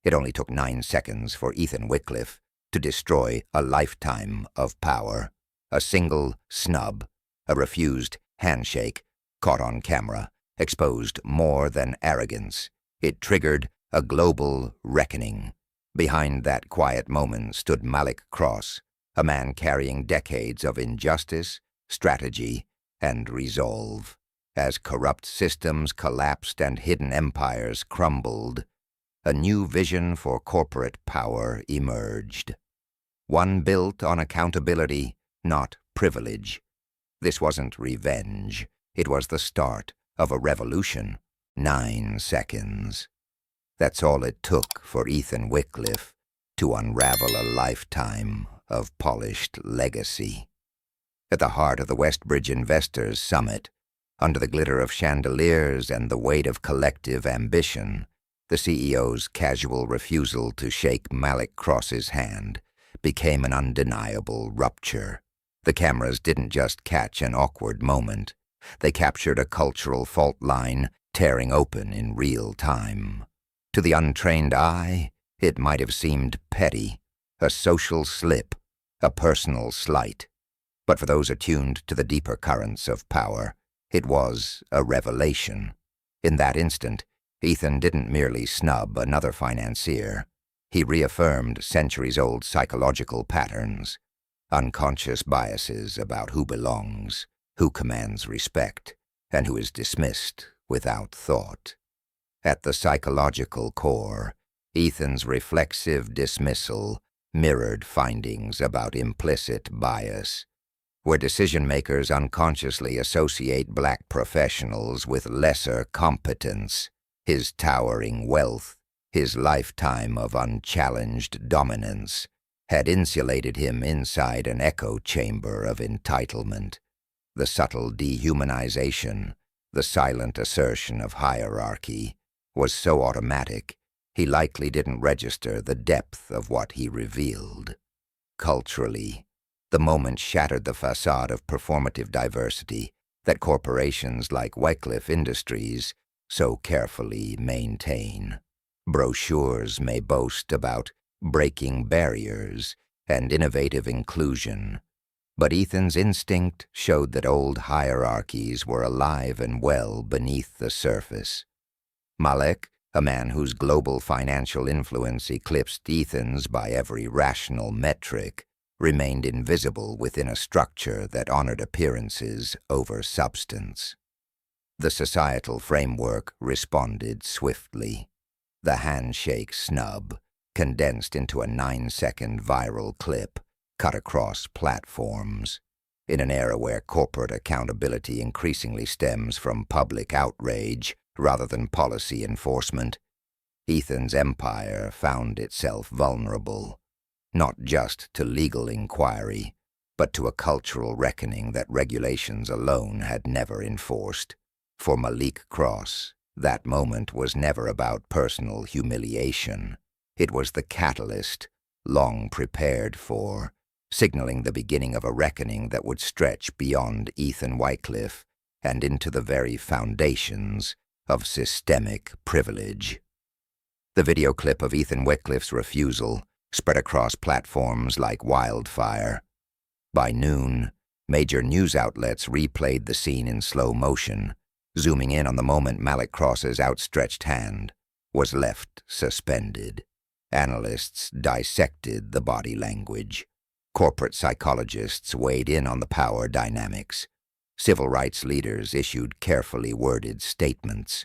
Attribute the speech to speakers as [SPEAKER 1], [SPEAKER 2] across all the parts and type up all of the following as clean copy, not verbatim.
[SPEAKER 1] It only took 9 seconds for Ethan Wycliffe to destroy a lifetime of power. A single snub, a refused handshake, caught on camera, exposed more than arrogance. It triggered a global reckoning. Behind that quiet moment stood Malik Cross, a man carrying decades of injustice, strategy, and resolve. As corrupt systems collapsed and hidden empires crumbled, a new vision for corporate power emerged. One built on accountability, not privilege. This wasn't revenge. It was the start of a revolution. 9 seconds. That's all it took for Ethan Wycliffe to unravel a lifetime of polished legacy. At the heart of the Westbridge Investors Summit, under the glitter of chandeliers and the weight of collective ambition, the CEO's casual refusal to shake Malik Cross's hand became an undeniable rupture. The cameras didn't just catch an awkward moment. They captured a cultural fault line tearing open in real time. To the untrained eye, it might have seemed petty, a social slip, a personal slight. But for those attuned to the deeper currents of power, it was a revelation. In that instant, Ethan didn't merely snub another financier. He reaffirmed centuries-old psychological patterns, unconscious biases about who belongs, who commands respect, and who is dismissed without thought. At the psychological core, Ethan's reflexive dismissal mirrored findings about implicit bias, where decision-makers unconsciously associate black professionals with lesser competence. His towering wealth, his lifetime of unchallenged dominance, had insulated him inside an echo chamber of entitlement. The subtle dehumanization, the silent assertion of hierarchy, was so automatic, he likely didn't register the depth of what he revealed. Culturally, the moment shattered the facade of performative diversity that corporations like Wycliffe Industries so carefully maintain. Brochures may boast about breaking barriers and innovative inclusion, but Ethan's instinct showed that old hierarchies were alive and well beneath the surface. Malik, a man whose global financial influence eclipsed Ethan's by every rational metric, remained invisible within a structure that honored appearances over substance. The societal framework responded swiftly. The handshake snub, condensed into a 9-second viral clip, cut across platforms. In an era where corporate accountability increasingly stems from public outrage rather than policy enforcement, Ethan's empire found itself vulnerable, not just to legal inquiry, but to a cultural reckoning that regulations alone had never enforced. For Malik Cross, that moment was never about personal humiliation. It was the catalyst, long prepared for, signaling the beginning of a reckoning that would stretch beyond Ethan Wycliffe and into the very foundations of systemic privilege. The video clip of Ethan Wycliffe's refusal spread across platforms like wildfire. By noon, major news outlets replayed the scene in slow motion, zooming in on the moment Malik Cross's outstretched hand was left suspended. Analysts dissected the body language. Corporate psychologists weighed in on the power dynamics. Civil rights leaders issued carefully worded statements.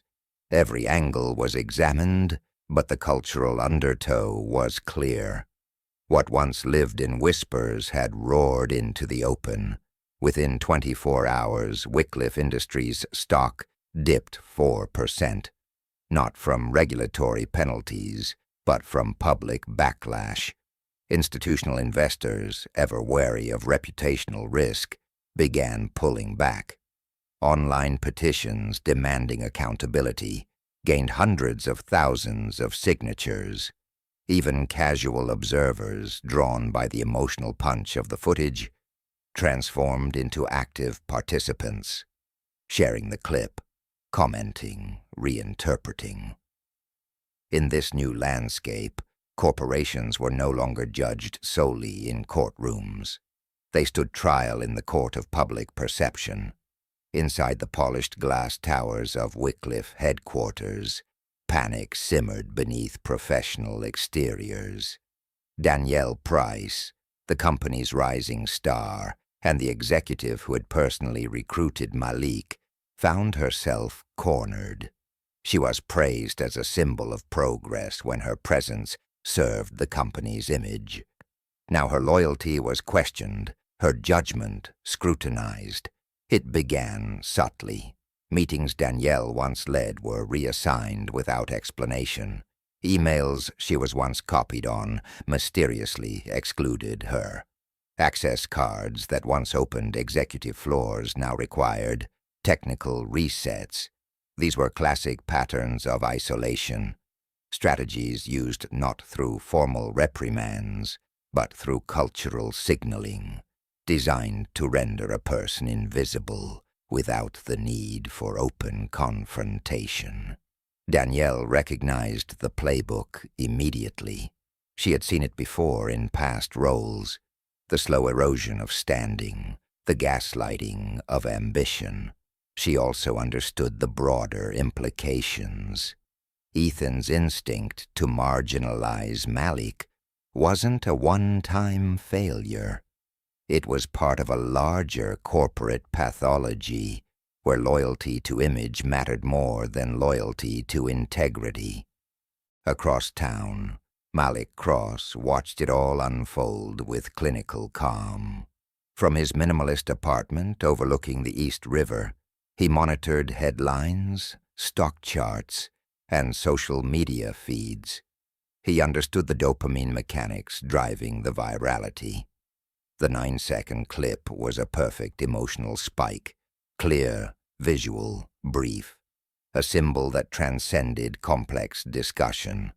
[SPEAKER 1] Every angle was examined, but the cultural undertow was clear. What once lived in whispers had roared into the open. Within 24 hours, Wycliffe Industries' stock dipped 4%, not from regulatory penalties, but from public backlash. Institutional investors, ever wary of reputational risk, began pulling back. Online petitions demanding accountability gained hundreds of thousands of signatures. Even casual observers, drawn by the emotional punch of the footage, transformed into active participants, sharing the clip, commenting, reinterpreting. In this new landscape, corporations were no longer judged solely in courtrooms. They stood trial in the court of public perception. Inside the polished glass towers of Wycliffe headquarters, panic simmered beneath professional exteriors. Danielle Price, the company's rising star, and the executive who had personally recruited Malik, found herself cornered. She was praised as a symbol of progress when her presence served the company's image. Now her loyalty was questioned, her judgment scrutinized. It began subtly. Meetings Danielle once led were reassigned without explanation. Emails she was once copied on mysteriously excluded her. Access cards that once opened executive floors now required technical resets. These were classic patterns of isolation, strategies used not through formal reprimands, but through cultural signaling, designed to render a person invisible without the need for open confrontation. Danielle recognized the playbook immediately. She had seen it before in past roles, the slow erosion of standing, the gaslighting of ambition. She also understood the broader implications. Ethan's instinct to marginalize Malik wasn't a one-time failure. It was part of a larger corporate pathology where loyalty to image mattered more than loyalty to integrity. Across town, Malik Cross watched it all unfold with clinical calm. From his minimalist apartment overlooking the East River, he monitored headlines, stock charts, and social media feeds. He understood the dopamine mechanics driving the virality. The 9-second clip was a perfect emotional spike, clear, visual, brief, a symbol that transcended complex discussion.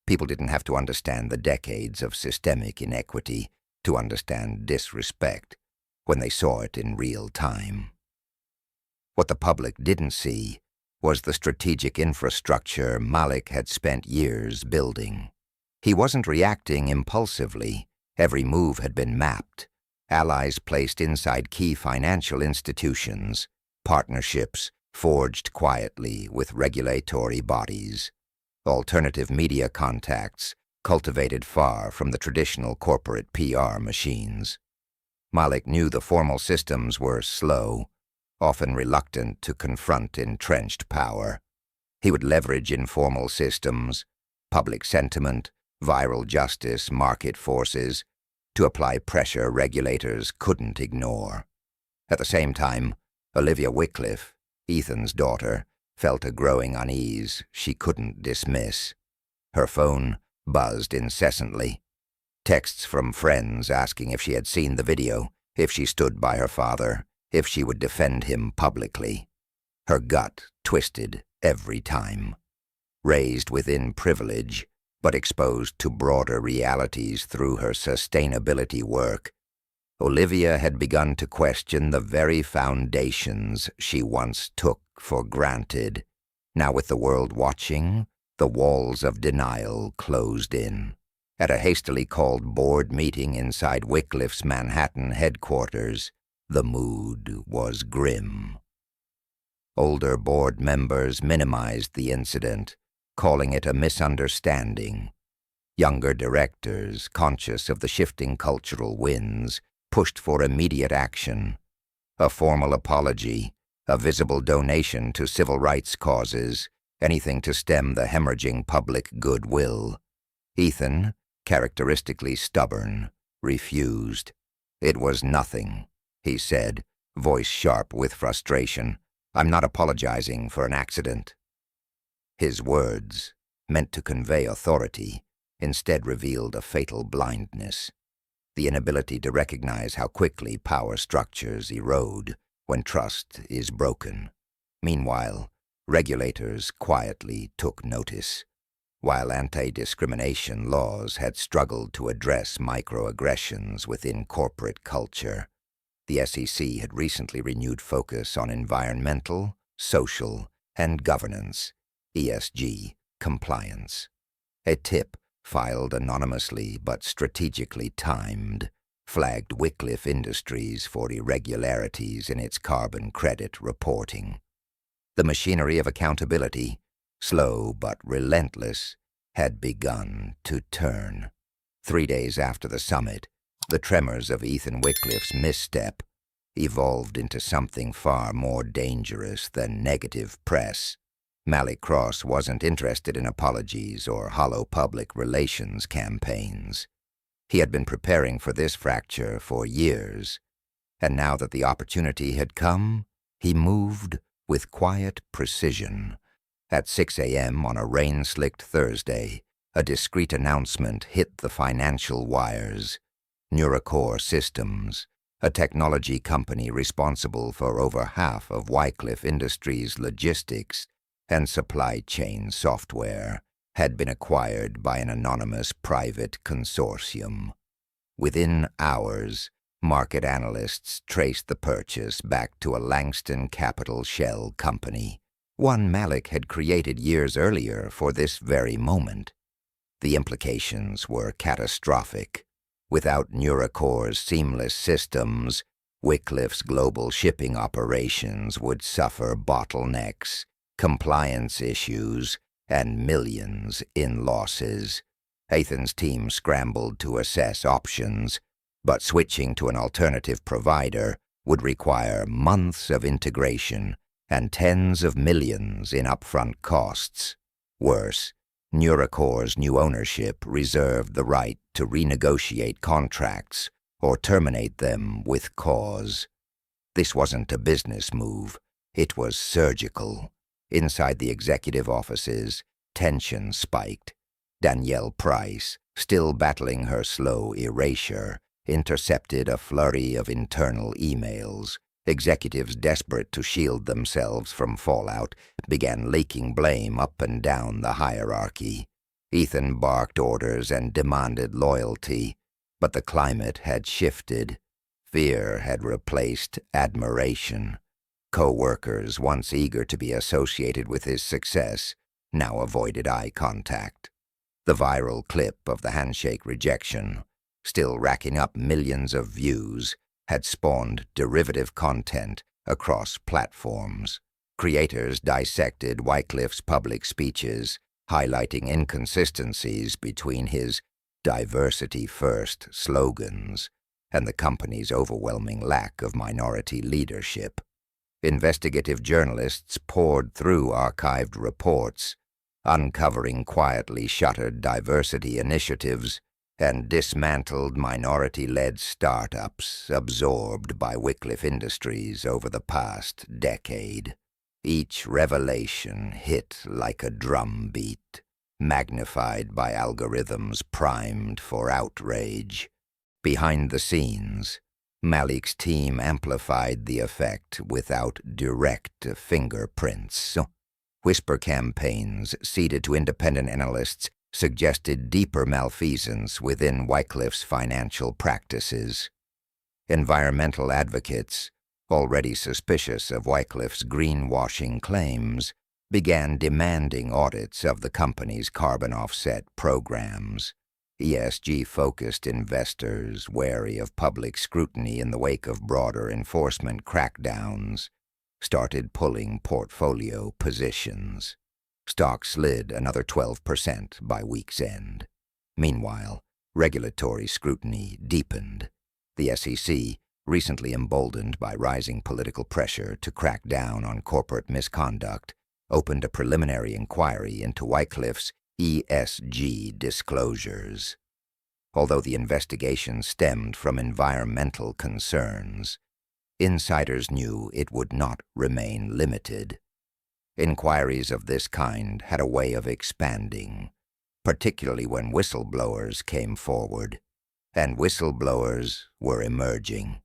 [SPEAKER 1] People didn't have to understand the decades of systemic inequity to understand disrespect when they saw it in real time. What the public didn't see was the strategic infrastructure Malik had spent years building. He wasn't reacting impulsively. Every move had been mapped, allies placed inside key financial institutions, partnerships forged quietly with regulatory bodies, alternative media contacts cultivated far from the traditional corporate PR machines. Malik knew the formal systems were slow, often reluctant to confront entrenched power. He would leverage informal systems, public sentiment, viral justice, market forces, to apply pressure regulators couldn't ignore. At the same time, Olivia Wycliffe, Ethan's daughter, felt a growing unease she couldn't dismiss. Her phone buzzed incessantly. Texts from friends asking if she had seen the video, if she stood by her father, if she would defend him publicly. Her gut twisted every time. Raised within privilege, but exposed to broader realities through her sustainability work, Olivia had begun to question the very foundations she once took for granted. Now with the world watching, the walls of denial closed in. At a hastily called board meeting inside Wycliffe's Manhattan headquarters, the mood was grim. Older board members minimized the incident, calling it a misunderstanding. Younger directors, conscious of the shifting cultural winds, pushed for immediate action. A formal apology, a visible donation to civil rights causes, anything to stem the hemorrhaging public goodwill. Ethan, characteristically stubborn, refused. "It was nothing," he said, voice sharp with frustration. "I'm not apologizing for an accident." His words, meant to convey authority, instead revealed a fatal blindness, the inability to recognize how quickly power structures erode when trust is broken. Meanwhile, regulators quietly took notice. While anti-discrimination laws had struggled to address microaggressions within corporate culture, the SEC had recently renewed focus on environmental, social, and governance (ESG) compliance. A tip, filed anonymously but strategically timed, flagged Wycliffe Industries for irregularities in its carbon credit reporting. The machinery of accountability, slow but relentless, had begun to turn. 3 days after the summit, the tremors of Ethan Wycliffe's misstep evolved into something far more dangerous than negative press. Malik Cross wasn't interested in apologies or hollow public relations campaigns. He had been preparing for this fracture for years, and now that the opportunity had come, he moved with quiet precision. At 6 a.m. on a rain-slicked Thursday, a discreet announcement hit the financial wires. Neurocore Systems, a technology company responsible for over half of Wycliffe Industries' logistics and supply chain software, had been acquired by an anonymous private consortium. Within hours, market analysts traced the purchase back to a Langston Capital shell company, one Malik had created years earlier for this very moment. The implications were catastrophic. Without Neurocore's seamless systems, Wycliffe's global shipping operations would suffer bottlenecks, compliance issues, and millions in losses. Ethan's team scrambled to assess options, but switching to an alternative provider would require months of integration and tens of millions in upfront costs. Worse, Neurocore's new ownership reserved the right to renegotiate contracts or terminate them with cause. This wasn't a business move, it was surgical. Inside the executive offices, tension spiked. Danielle Price, still battling her slow erasure, intercepted a flurry of internal emails. Executives desperate to shield themselves from fallout began leaking blame up and down the hierarchy. Ethan barked orders and demanded loyalty, but the climate had shifted. Fear had replaced admiration. Co-workers, once eager to be associated with his success, now avoided eye contact. The viral clip of the Handshake rejection, still racking up millions of views, had spawned derivative content across platforms. Creators dissected Wycliffe's public speeches, highlighting inconsistencies between his diversity-first slogans and the company's overwhelming lack of minority leadership. Investigative journalists poured through archived reports, uncovering quietly shuttered diversity initiatives and dismantled minority-led startups absorbed by Wycliffe Industries over the past decade. Each revelation hit like a drumbeat, magnified by algorithms primed for outrage. Behind the scenes, Malik's team amplified the effect without direct fingerprints. Whisper campaigns seeded to independent analysts suggested deeper malfeasance within Wycliffe's financial practices. Environmental advocates, already suspicious of Wycliffe's greenwashing claims, began demanding audits of the company's carbon offset programs. ESG-focused investors, wary of public scrutiny in the wake of broader enforcement crackdowns, started pulling portfolio positions. Stock slid another 12% by week's end. Meanwhile, regulatory scrutiny deepened. The SEC, recently emboldened by rising political pressure to crack down on corporate misconduct, opened a preliminary inquiry into Wycliffe's ESG disclosures. Although the investigation stemmed from environmental concerns, insiders knew it would not remain limited. Inquiries of this kind had a way of expanding, particularly when whistleblowers came forward, and whistleblowers were emerging.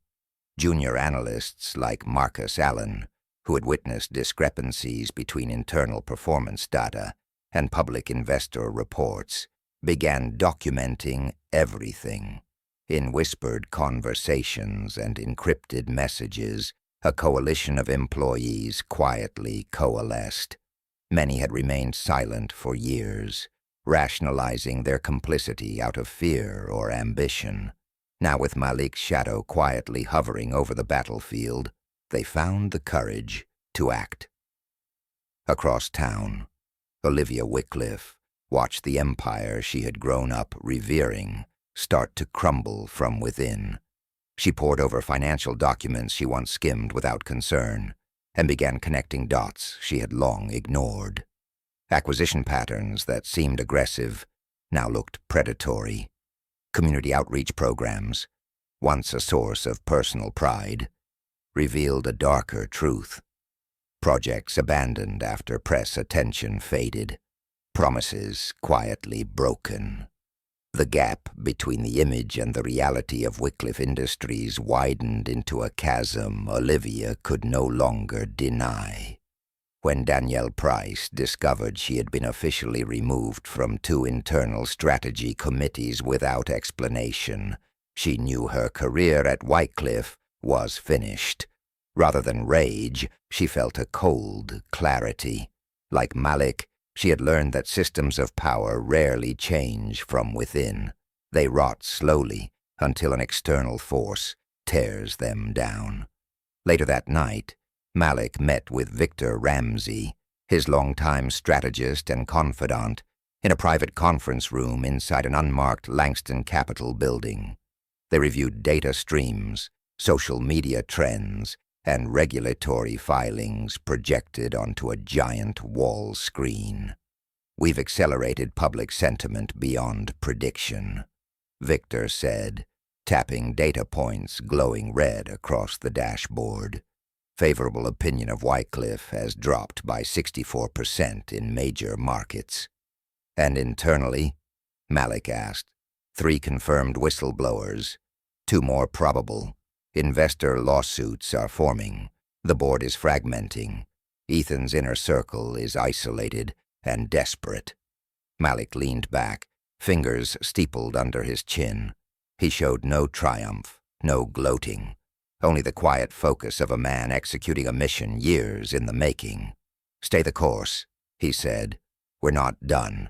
[SPEAKER 1] Junior analysts like Marcus Allen, who had witnessed discrepancies between internal performance data and public investor reports, began documenting everything. In whispered conversations and encrypted messages, a coalition of employees quietly coalesced. Many had remained silent for years, rationalizing their complicity out of fear or ambition. Now, with Malik's shadow quietly hovering over the battlefield, they found the courage to act. Across town, Olivia Wycliffe watched the empire she had grown up revering start to crumble from within. She pored over financial documents she once skimmed without concern, and began connecting dots she had long ignored. Acquisition patterns that seemed aggressive now looked predatory. Community outreach programs, once a source of personal pride, revealed a darker truth. Projects abandoned after press attention faded, promises quietly broken. The gap between the image and the reality of Wycliffe Industries widened into a chasm Olivia could no longer deny. When Danielle Price discovered she had been officially removed from 2 internal strategy committees without explanation, she knew her career at Wycliffe was finished. Rather than rage, she felt a cold clarity. Like Malik, she had learned that systems of power rarely change from within. They rot slowly until an external force tears them down. Later that night, Malik met with Victor Ramsey, his longtime strategist and confidant, in a private conference room inside an unmarked Langston Capitol building. They reviewed data streams, social media trends, and regulatory filings projected onto a giant wall screen. "We've accelerated public sentiment beyond prediction," Victor said, tapping data points glowing red across the dashboard. Favorable opinion of Wycliffe has dropped by 64% in major markets. "And internally?" Malik asked. 3 confirmed whistleblowers, 2 more probable. Investor lawsuits are forming. The board is fragmenting. Ethan's inner circle is isolated and desperate. Malik leaned back, fingers steepled under his chin. He showed no triumph, no gloating, only the quiet focus of a man executing a mission years in the making. "Stay the course," he said. "We're not done."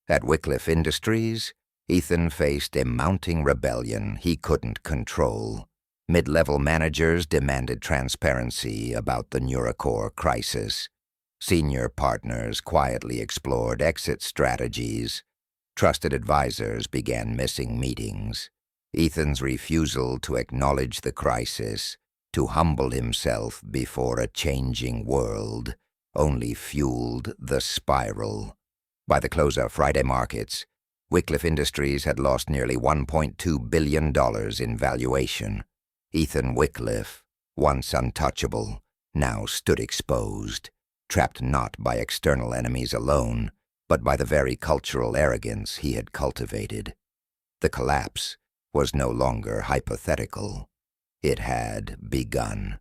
[SPEAKER 1] At Wycliffe Industries, Ethan faced a mounting rebellion he couldn't control. Mid-level managers demanded transparency about the Neurocore crisis. Senior partners quietly explored exit strategies. Trusted advisors began missing meetings. Ethan's refusal to acknowledge the crisis, to humble himself before a changing world, only fueled the spiral. By the close of Friday markets, Wycliffe Industries had lost nearly $1.2 billion in valuation. Ethan Wycliffe, once untouchable, now stood exposed, trapped not by external enemies alone, but by the very cultural arrogance he had cultivated. The collapse was no longer hypothetical. It had begun.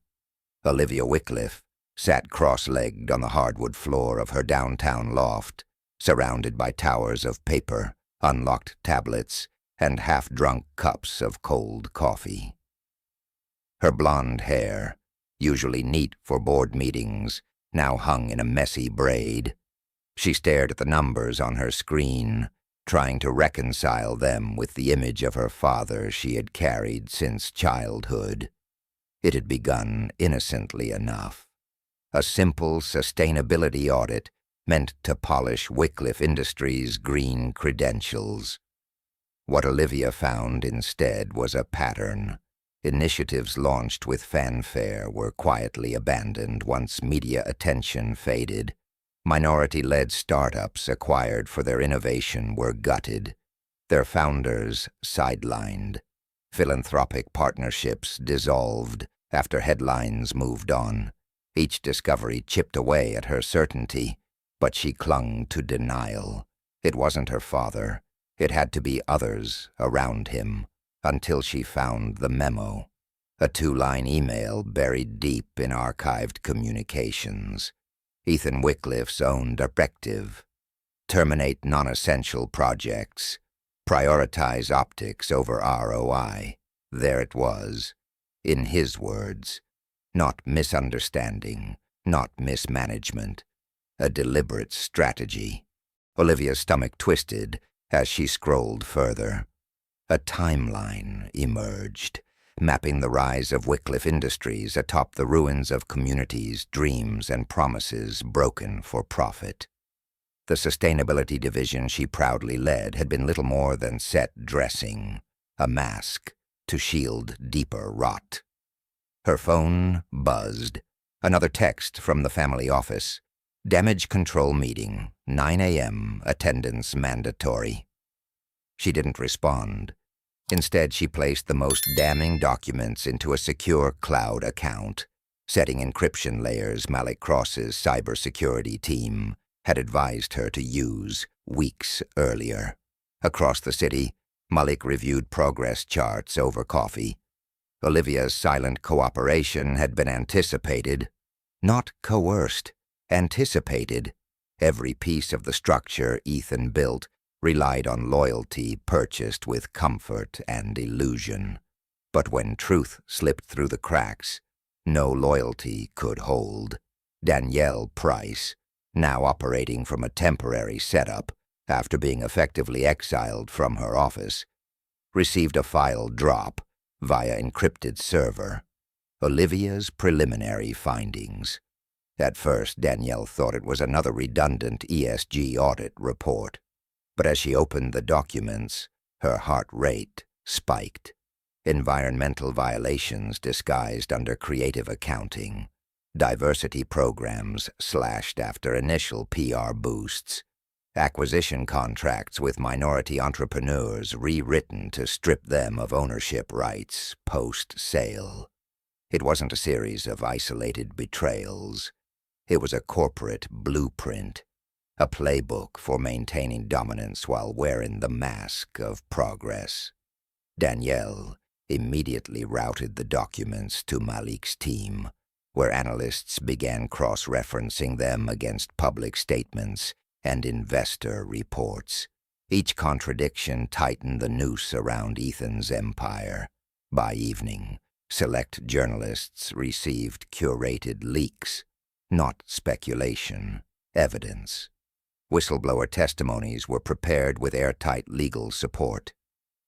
[SPEAKER 1] Olivia Wycliffe sat cross-legged on the hardwood floor of her downtown loft, surrounded by towers of paper, unlocked tablets, and half-drunk cups of cold coffee. Her blonde hair, usually neat for board meetings, now hung in a messy braid. She stared at the numbers on her screen, trying to reconcile them with the image of her father she had carried since childhood. It had begun innocently enough. A simple sustainability audit meant to polish Wycliffe Industries' green credentials. What Olivia found instead was a pattern. Initiatives launched with fanfare were quietly abandoned once media attention faded. Minority-led startups acquired for their innovation were gutted, their founders sidelined. Philanthropic partnerships dissolved after headlines moved on. Each discovery chipped away at her certainty, but she clung to denial. It wasn't her father. It had to be others around him, until she found the memo, a 2-line email buried deep in archived communications. Ethan Wycliffe's own directive: terminate non-essential projects, prioritize optics over ROI. There it was, in his words. Not misunderstanding, not mismanagement, A deliberate strategy. Olivia's stomach twisted as she scrolled further. A timeline emerged, mapping the rise of Wycliffe Industries atop the ruins of communities, dreams, and promises broken for profit. The sustainability division she proudly led had been little more than set dressing, a mask to shield deeper rot. Her phone buzzed. Another text from the family office. Damage control meeting, 9 a.m., attendance mandatory. She didn't respond. Instead, she placed the most damning documents into a secure cloud account, setting encryption layers Malik Cross's cybersecurity team had advised her to use weeks earlier. Across the city, Malik reviewed progress charts over coffee. Olivia's silent cooperation had been anticipated, not coerced, anticipated. Every piece of the structure Ethan built relied on loyalty purchased with comfort and illusion. But when truth slipped through the cracks, no loyalty could hold. Danielle Price, now operating from a temporary setup after being effectively exiled from her office, received a file drop via encrypted server. Olivia's preliminary findings. At first, Danielle thought it was another redundant ESG audit report. But as she opened the documents, her heart rate spiked. Environmental violations disguised under creative accounting. Diversity programs slashed after initial PR boosts. Acquisition contracts with minority entrepreneurs rewritten to strip them of ownership rights post-sale. It wasn't a series of isolated betrayals. It was a corporate blueprint, a playbook for maintaining dominance while wearing the mask of progress. Danielle immediately routed the documents to Malik's team, where analysts began cross-referencing them against public statements and investor reports. Each contradiction tightened the noose around Ethan's empire. By evening, select journalists received curated leaks, not speculation, evidence. Whistleblower testimonies were prepared with airtight legal support.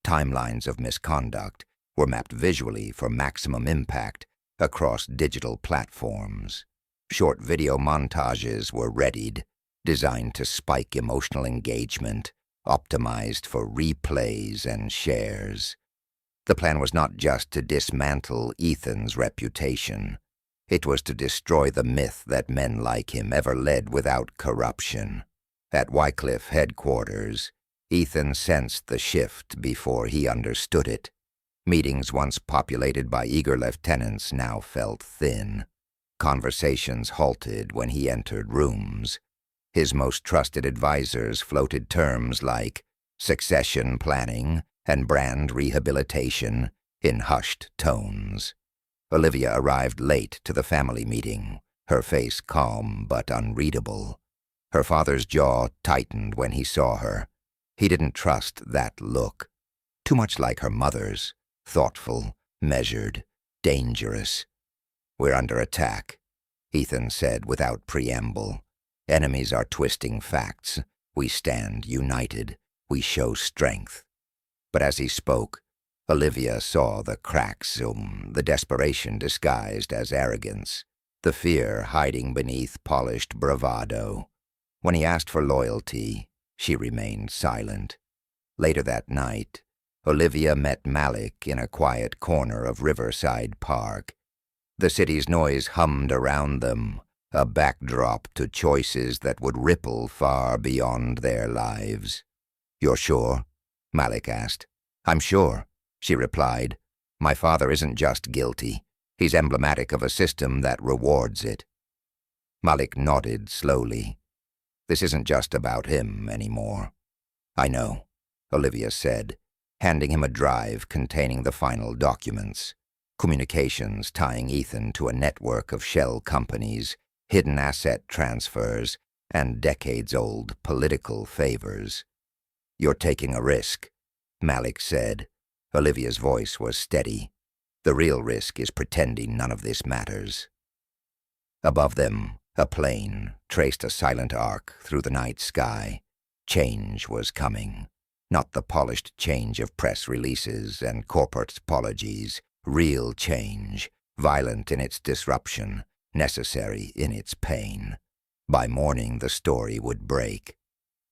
[SPEAKER 1] Timelines of misconduct were mapped visually for maximum impact across digital platforms. Short video montages were readied, designed to spike emotional engagement, optimized for replays and shares. The plan was not just to dismantle Ethan's reputation. It was to destroy the myth that men like him ever led without corruption. At Wycliffe headquarters, Ethan sensed the shift before he understood it. Meetings once populated by eager lieutenants now felt thin. Conversations halted when he entered rooms. His most trusted advisors floated terms like succession planning and brand rehabilitation in hushed tones. Olivia arrived late to the family meeting, her face calm but unreadable. Her father's jaw tightened when he saw her. He didn't trust that look. Too much like her mother's, thoughtful, measured, dangerous. "We're under attack," Ethan said without preamble. "Enemies are twisting facts. We stand united. We show strength." But as he spoke, Olivia saw the cracks, the desperation disguised as arrogance, the fear hiding beneath polished bravado. When he asked for loyalty, she remained silent. Later that night, Olivia met Malik in a quiet corner of Riverside Park. The city's noise hummed around them, a backdrop to choices that would ripple far beyond their lives. "You're sure?" Malik asked. "I'm sure," she replied. "My father isn't just guilty. He's emblematic of a system that rewards it." Malik nodded slowly. "This isn't just about him anymore." "I know," Olivia said, handing him a drive containing the final documents. Communications tying Ethan to a network of shell companies, hidden asset transfers, and decades-old political favors. "You're taking a risk," Malik said. Olivia's voice was steady. "The real risk is pretending none of this matters." Above them, A plane traced a silent arc through the night sky. Change was coming. Not the polished change of press releases and corporate apologies. Real change, violent in its disruption, necessary in its pain. By morning the story would break,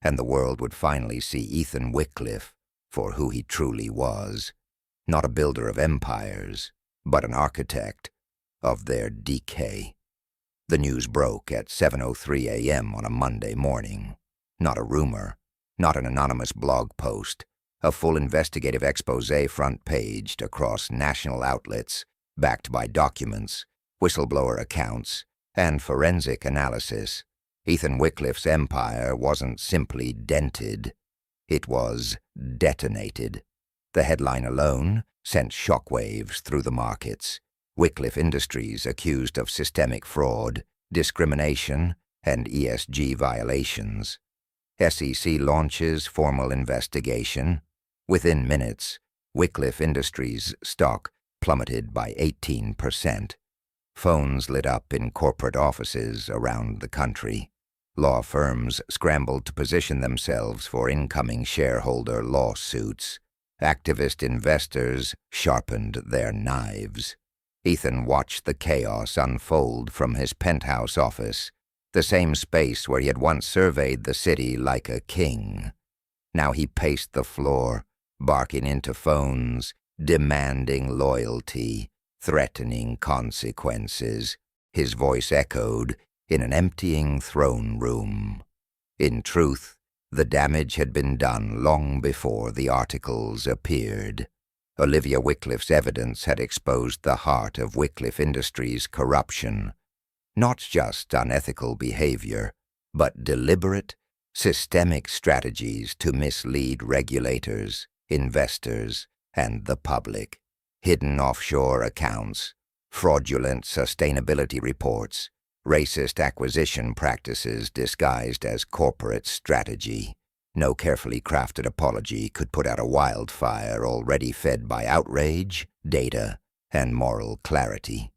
[SPEAKER 1] and the world would finally see Ethan Wycliffe for who he truly was. Not a builder of empires, but an architect of their decay. The news broke at 7:03 a.m. on a Monday morning. Not a rumor, not an anonymous blog post, a full investigative exposé front-paged across national outlets, backed by documents, whistleblower accounts, and forensic analysis. Ethan Wycliffe's empire wasn't simply dented, it was detonated. The headline alone sent shockwaves through the markets. Wycliffe Industries accused of systemic fraud, discrimination, and ESG violations. SEC launches formal investigation. Within minutes, Wycliffe Industries' stock plummeted by 18%. Phones lit up in corporate offices around the country. Law firms scrambled to position themselves for incoming shareholder lawsuits. Activist investors sharpened their knives. Ethan watched the chaos unfold from his penthouse office, the same space where he had once surveyed the city like a king. Now he paced the floor, barking into phones, demanding loyalty, threatening consequences. His voice echoed in an emptying throne room. In truth, the damage had been done long before the articles appeared. Olivia Wycliffe's evidence had exposed the heart of Wycliffe Industries' corruption. Not just unethical behavior, but deliberate, systemic strategies to mislead regulators, investors, and the public. Hidden offshore accounts, fraudulent sustainability reports, racist acquisition practices disguised as corporate strategy. No carefully crafted apology could put out a wildfire already fed by outrage, data, and moral clarity.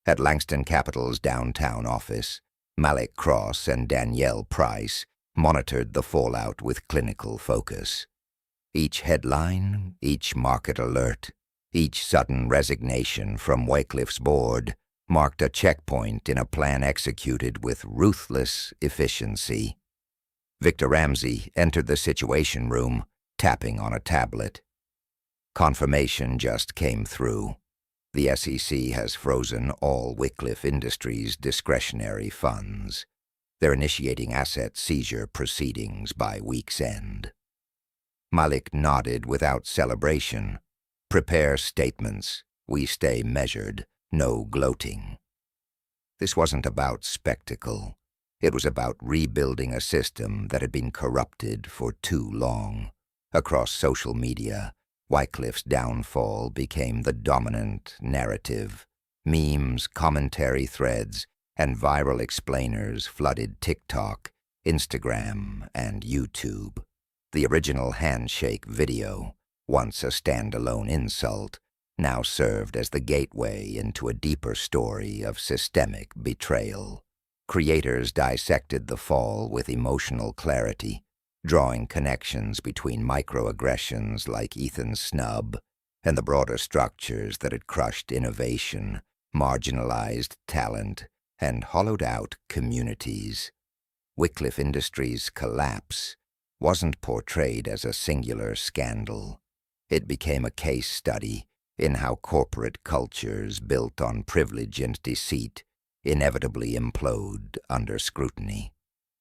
[SPEAKER 1] At Langston Capital's downtown office, Malik Cross and Danielle Price monitored the fallout with clinical focus. Each headline, each market alert, each sudden resignation from Wycliffe's board marked a checkpoint in a plan executed with ruthless efficiency. Victor Ramsey entered the Situation Room, tapping on a tablet. Confirmation just came through. The SEC has frozen all Wycliffe Industries' discretionary funds. They're initiating asset seizure proceedings by week's end. Malik nodded without celebration. Prepare statements. We stay measured. No gloating. This wasn't about spectacle. It was about rebuilding a system that had been corrupted for too long. Across social media, Wycliffe's downfall became the dominant narrative. Memes, commentary threads, and viral explainers flooded TikTok, Instagram, and YouTube. The original Handshake video, once a standalone insult, now served as the gateway into a deeper story of systemic betrayal. Creators dissected the fall with emotional clarity, drawing connections between microaggressions like Ethan's snub and the broader structures that had crushed innovation, marginalized talent, and hollowed out communities. Wycliffe Industries' collapse wasn't portrayed as a singular scandal. It became a case study in how corporate cultures built on privilege and deceit inevitably implode under scrutiny.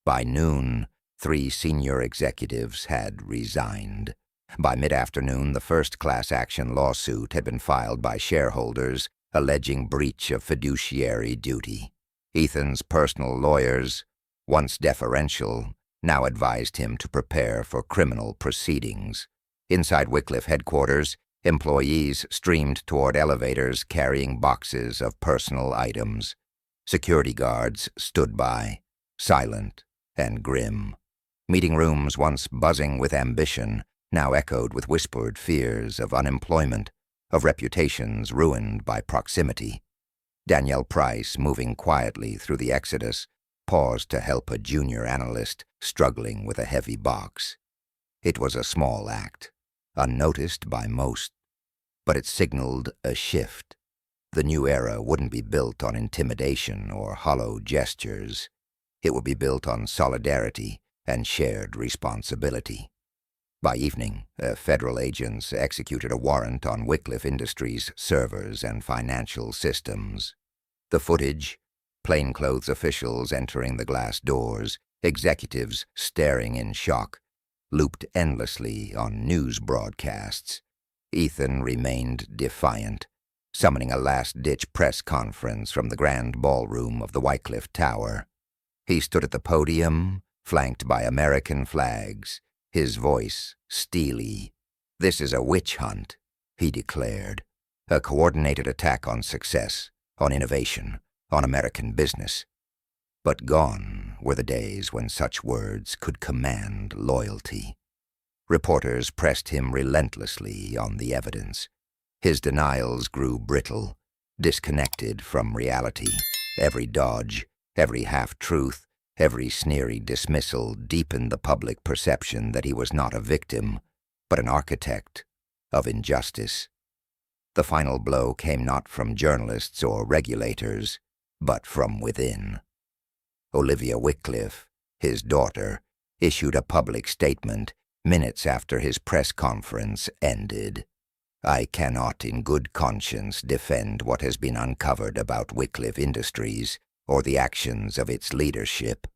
[SPEAKER 1] By noon, 3 senior executives had resigned. By mid-afternoon, the first class action lawsuit had been filed by shareholders alleging breach of fiduciary duty. Ethan's personal lawyers, once deferential, now advised him to prepare for criminal proceedings. Inside Wycliffe headquarters, employees streamed toward elevators carrying boxes of personal items. Security guards stood by, silent and grim. Meeting rooms once buzzing with ambition now echoed with whispered fears of unemployment, of reputations ruined by proximity. Danielle Price, moving quietly through the exodus, paused to help a junior analyst struggling with a heavy box. It was a small act, unnoticed by most, but it signaled a shift. The new era wouldn't be built on intimidation or hollow gestures. It would be built on solidarity and shared responsibility. By evening, federal agents executed a warrant on Wycliffe Industries' servers and financial systems. The footage, plainclothes officials entering the glass doors, executives staring in shock, looped endlessly on news broadcasts. Ethan remained defiant, summoning a last-ditch press conference from the grand ballroom of the Wycliffe Tower. He stood at the podium, flanked by American flags, his voice steely. "This is a witch hunt," he declared. "A coordinated attack on success, on innovation, on American business." But gone were the days when such words could command loyalty. Reporters pressed him relentlessly on the evidence. His denials grew brittle, disconnected from reality. Every dodge, every half-truth, every sneery dismissal deepened the public perception that he was not a victim, but an architect of injustice. The final blow came not from journalists or regulators, but from within. Olivia Wycliffe, his daughter, issued a public statement minutes after his press conference ended. "I cannot in good conscience defend what has been uncovered about Wycliffe Industries or the actions of its leadership.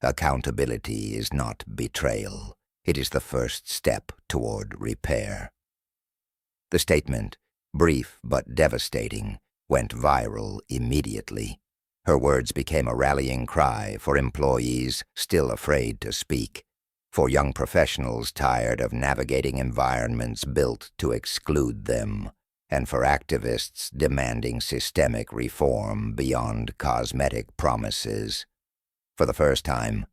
[SPEAKER 1] Accountability is not betrayal. It is the first step toward repair." The statement, brief but devastating, went viral immediately. Her words became a rallying cry for employees still afraid to speak, for young professionals tired of navigating environments built to exclude them, and for activists demanding systemic reform beyond cosmetic promises. For the first time,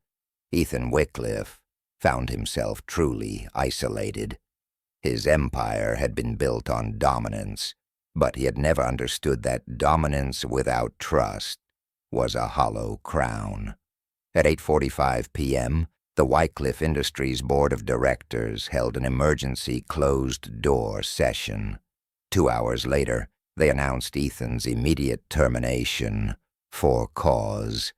[SPEAKER 1] Ethan Wycliffe found himself truly isolated. His empire had been built on dominance, but he had never understood that dominance without trust was a hollow crown. At 8:45 p.m., the Wycliffe Industries Board of Directors held an emergency closed-door session. 2 hours later, they announced Ethan's immediate termination for cause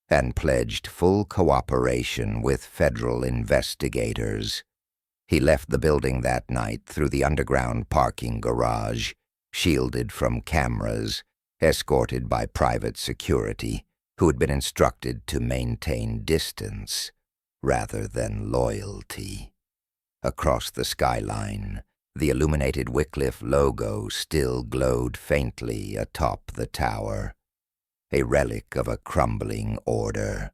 [SPEAKER 1] and pledged full cooperation with federal investigators. He left the building that night through the underground parking garage, shielded from cameras, escorted by private security, who had been instructed to maintain distance rather than loyalty. Across the skyline, the illuminated Wycliffe logo still glowed faintly atop the tower, a relic of a crumbling order.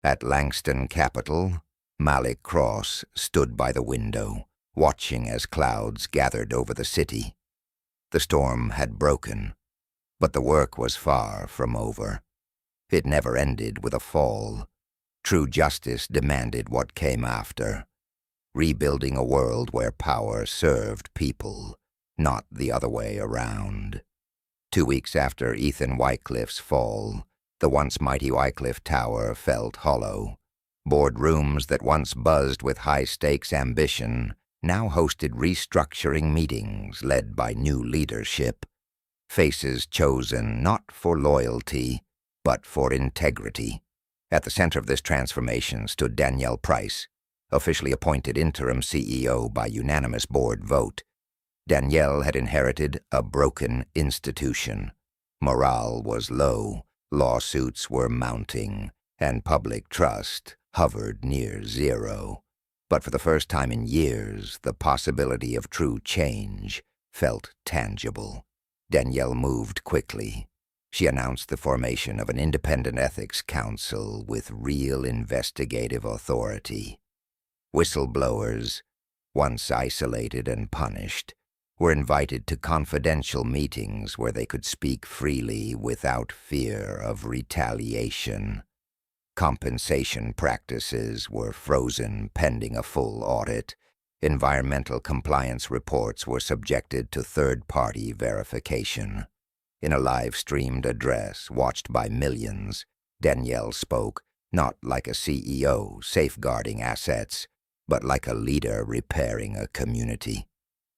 [SPEAKER 1] At Langston Capitol, Malik Cross stood by the window, watching as clouds gathered over the city. The storm had broken, but the work was far from over. It never ended with a fall. True justice demanded what came after, rebuilding a world where power served people, not the other way around. 2 weeks after Ethan Wycliffe's fall, the once mighty Wycliffe Tower felt hollow. Boardrooms that once buzzed with high-stakes ambition now hosted restructuring meetings led by new leadership, faces chosen not for loyalty, but for integrity. At the center of this transformation stood Danielle Price, officially appointed interim CEO by unanimous board vote. Danielle had inherited a broken institution. Morale was low, lawsuits were mounting, and public trust hovered near zero. But for the first time in years, the possibility of true change felt tangible. Danielle moved quickly. She announced the formation of an independent ethics council with real investigative authority. Whistleblowers, once isolated and punished, were invited to confidential meetings where they could speak freely without fear of retaliation. Compensation practices were frozen pending a full audit. Environmental compliance reports were subjected to third-party verification. In a live-streamed address watched by millions, Danielle spoke not like a CEO safeguarding assets, but like a leader repairing a community.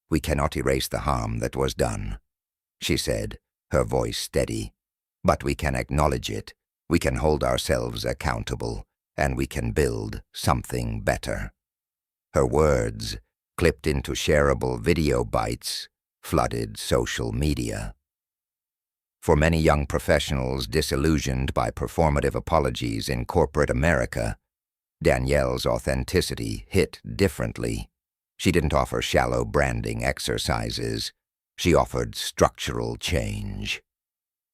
[SPEAKER 1] "We cannot erase the harm that was done," she said, her voice steady. "But we can acknowledge it, we can hold ourselves accountable, and we can build something better." Her words, clipped into shareable video bites, flooded social media. For many young professionals disillusioned by performative apologies in corporate America, Danielle's authenticity hit differently. She didn't offer shallow branding exercises. She offered structural change.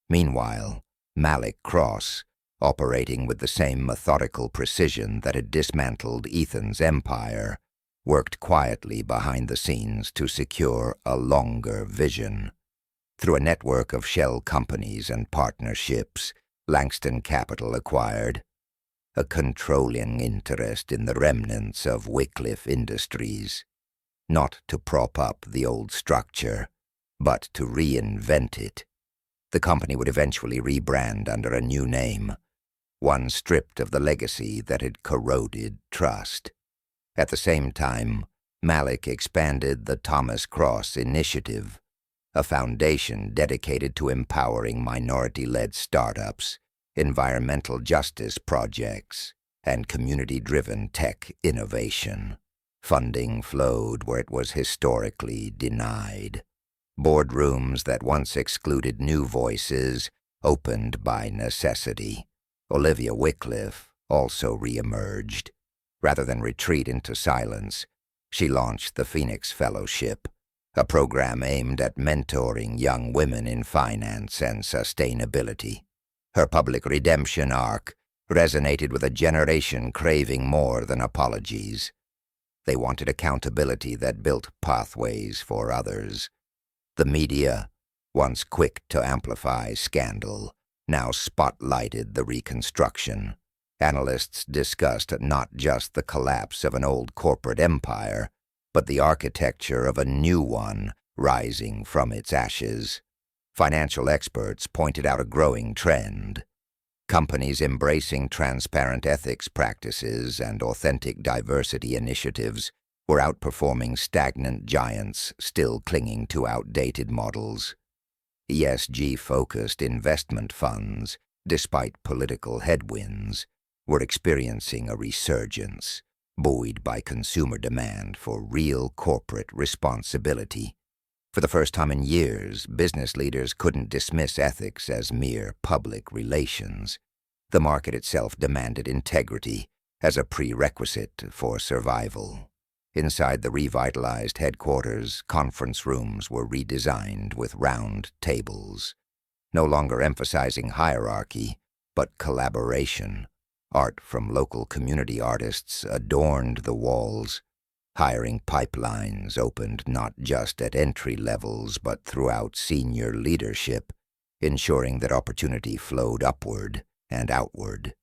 [SPEAKER 1] Meanwhile, Malik Cross, operating with the same methodical precision that had dismantled Ethan's empire, worked quietly behind the scenes to secure a longer vision. Through a network of shell companies and partnerships, Langston Capital acquired a controlling interest in the remnants of Wycliffe Industries, not to prop up the old structure, but to reinvent it. The company would eventually rebrand under a new name, one stripped of the legacy that had corroded trust. At the same time, Malik expanded the Thomas Cross Initiative, a foundation dedicated to empowering minority-led startups, environmental justice projects, and community-driven tech innovation. Funding flowed where it was historically denied. Boardrooms that once excluded new voices opened by necessity. Olivia Wycliffe also re-emerged. Rather than retreat into silence, she launched the Phoenix Fellowship, a program aimed at mentoring young women in finance and sustainability. Her public redemption arc resonated with a generation craving more than apologies. They wanted accountability that built pathways for others. The media, once quick to amplify scandal, now spotlighted the reconstruction. Analysts discussed not just the collapse of an old corporate empire, but the architecture of a new one rising from its ashes. Financial experts pointed out a growing trend. Companies embracing transparent ethics practices and authentic diversity initiatives were outperforming stagnant giants still clinging to outdated models. ESG-focused investment funds, despite political headwinds, were experiencing a resurgence, buoyed by consumer demand for real corporate responsibility. For the first time in years, business leaders couldn't dismiss ethics as mere public relations. The market itself demanded integrity as a prerequisite for survival. Inside the revitalized headquarters, conference rooms were redesigned with round tables, no longer emphasizing hierarchy, but collaboration. Art from local community artists adorned the walls. Hiring pipelines opened not just at entry levels but throughout senior leadership, ensuring that opportunity flowed upward and outward.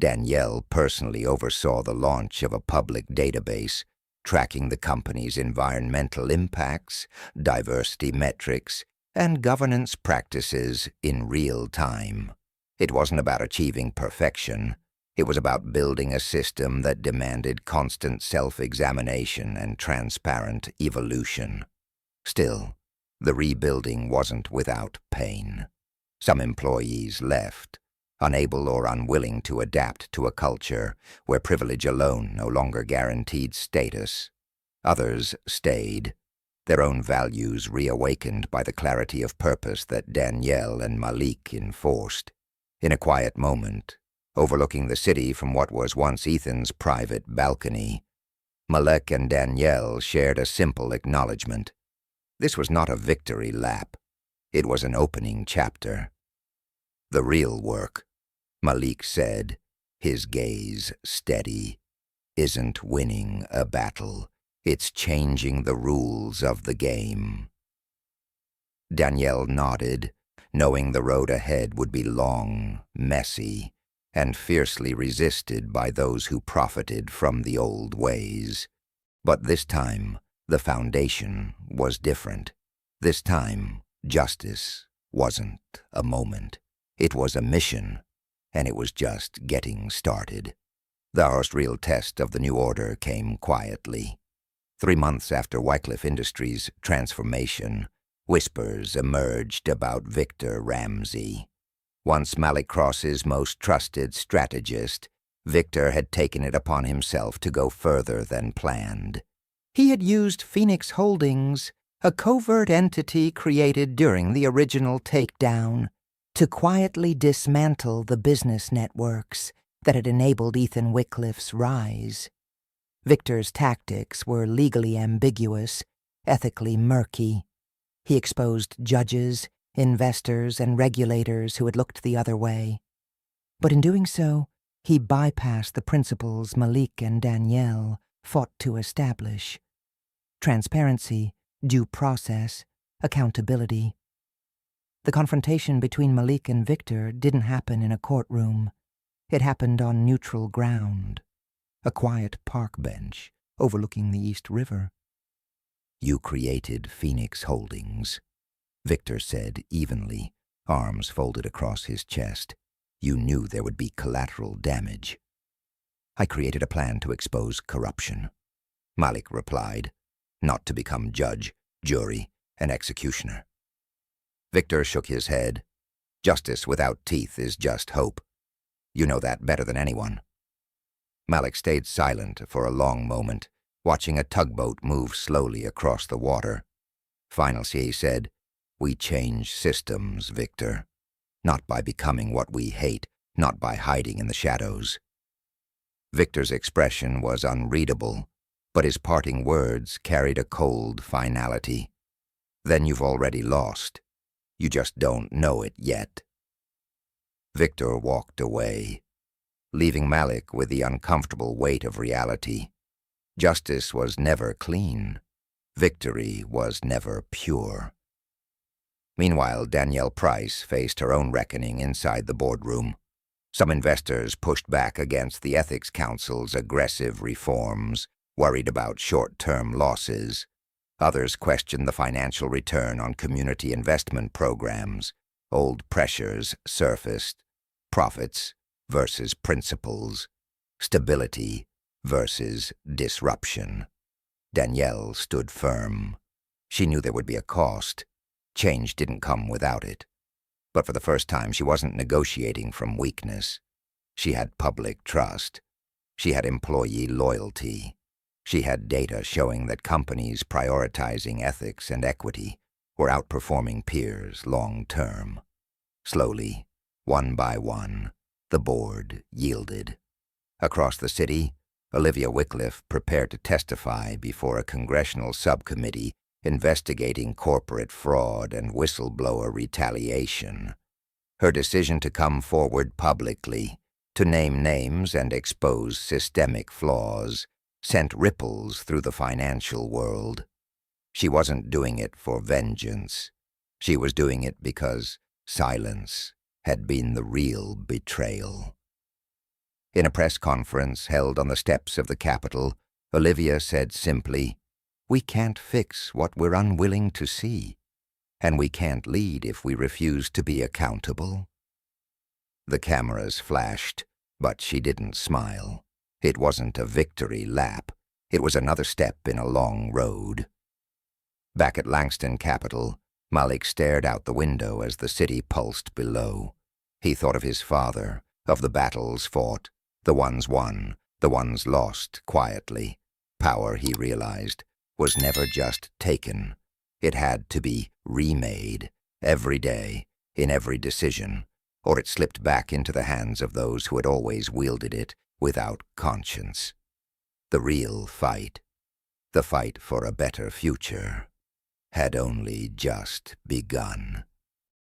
[SPEAKER 1] Danielle personally oversaw the launch of a public database tracking the company's environmental impacts, diversity metrics, and governance practices in real time. It wasn't about achieving perfection. It was about building a system that demanded constant self-examination and transparent evolution. Still, the rebuilding wasn't without pain. Some employees left, unable or unwilling to adapt to a culture where privilege alone no longer guaranteed status. Others stayed, their own values reawakened by the clarity of purpose that Danielle and Malik enforced. In a quiet moment, overlooking the city from what was once Ethan's private balcony, Malik and Danielle shared a simple acknowledgement. This was not a victory lap. It was an opening chapter. "The real work," Malik said, his gaze steady, "isn't winning a battle. It's changing the rules of the game." Danielle nodded, knowing the road ahead would be long, messy, and fiercely resisted by those who profited from the old ways. But this time, the foundation was different. This time, justice wasn't a moment. It was a mission, and it was just getting started. The first real test of the new order came quietly. 3 months after Wycliffe Industries' transformation, whispers emerged about Victor Ramsey. Once Malik Cross's most trusted strategist, Victor had taken it upon himself to go further than planned. He had used Phoenix Holdings, a covert entity created during the original takedown, to quietly dismantle the business networks that had enabled Ethan Wycliffe's rise. Victor's tactics were legally ambiguous, ethically murky. He exposed judges, investors, and regulators who had looked the other way. But in doing so, he bypassed the principles Malik and Danielle fought to establish: transparency, due process, accountability. The confrontation between Malik and Victor didn't happen in a courtroom. It happened on neutral ground, a quiet park bench overlooking the East River. "You created Phoenix Holdings," Victor said evenly, arms folded across his chest. "You knew there would be collateral damage." "I created a plan to expose corruption," Malik replied, "not to become judge, jury, and executioner." Victor shook his head. "Justice without teeth is just hope. You know that better than anyone." Malik stayed silent for a long moment, watching a tugboat move slowly across the water. Finally, he said, "We change systems, Victor. Not by becoming what we hate, not by hiding in the shadows." Victor's expression was unreadable, but his parting words carried a cold finality. "Then you've already lost. You just don't know it yet." Victor walked away, leaving Malik with the uncomfortable weight of reality. Justice was never clean. Victory was never pure. Meanwhile, Danielle Price faced her own reckoning inside the boardroom. Some investors pushed back against the Ethics Council's aggressive reforms, worried about short-term losses. Others questioned the financial return on community investment programs. Old pressures surfaced: profits versus principles, stability versus disruption. Danielle stood firm. She knew there would be a cost. Change didn't come without it. But for the first time, she wasn't negotiating from weakness. She had public trust. She had employee loyalty. She had data showing that companies prioritizing ethics and equity were outperforming peers long-term. Slowly, one by one, the board yielded. Across the city, Olivia Wycliffe prepared to testify before a congressional subcommittee investigating corporate fraud and whistleblower retaliation. Her decision to come forward publicly, to name names and expose systemic flaws, sent ripples through the financial world. She wasn't doing it for vengeance. She was doing it because silence had been the real betrayal. In a press conference held on the steps of the Capitol, Olivia said simply, "We can't fix what we're unwilling to see, and we can't lead if we refuse to be accountable." The cameras flashed, but she didn't smile. It wasn't a victory lap. It was another step in a long road. Back at Langston Capitol, Malik stared out the window as the city pulsed below. He thought of his father, of the battles fought, the ones won, the ones lost quietly. Power, he realized, was never just taken. It had to be remade, every day, in every decision, or it slipped back into the hands of those who had always wielded it without conscience. The real fight, the fight for a better future, had only just begun.